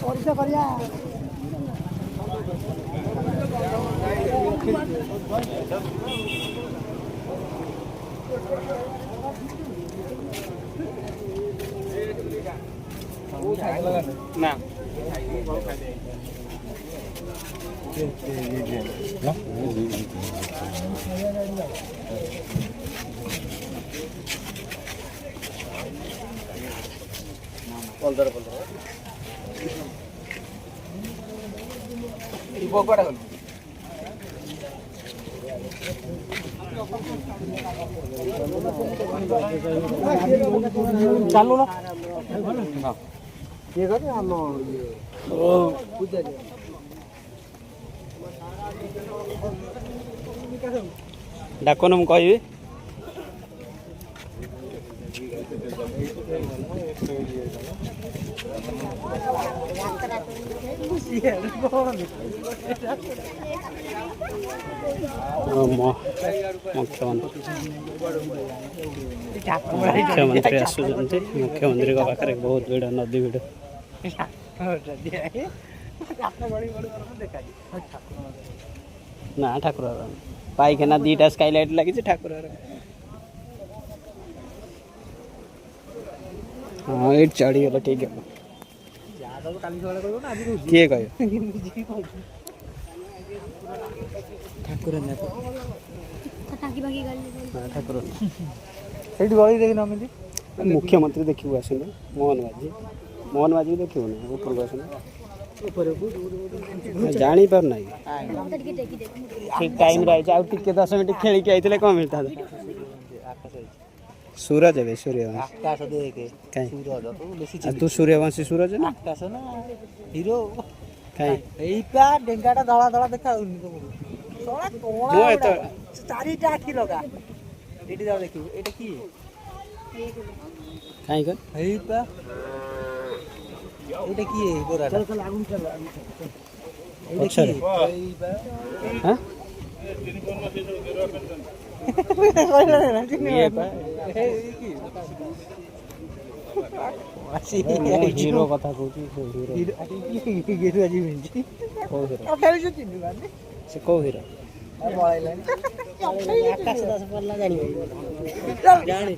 परीक्षा करिया ना बोलदर चालू ना ये करे हम डाकन मु कहबी मुख्यमंत्री आसुचंती मुख्यमंत्री का पाखरे बहुत भीड़ नदी भीड़ ना ठाकुर पाइखाना दीटा स्काईलाइट लगी ठाकुर हाँ ये चढ़ीगला ठीक है किए कह ठाकुर ठाकुर गली देख नमिली मुख्यमंत्री देखिए आसने मोहन माझी देखिए ना ऊपर आसने जानी पार ना ठीक टाइम रही टे 10 मिनट खेल के आते कौन मिलता सूरज है सूर्यवंशी तू सूर्यवंशी सूरज है ना हीरो कहीं डेंगाटा धड़ा धड़ा देखा चारिटा आखि लगा एटी जाओ देखियो एटा की कहीं कर एटा की गोराटा चल आगुन चल अच्छा हां हीरो कथा कहूँ हीरो आज मिलची से कौ हीरो आकाश दास पल्ला जानी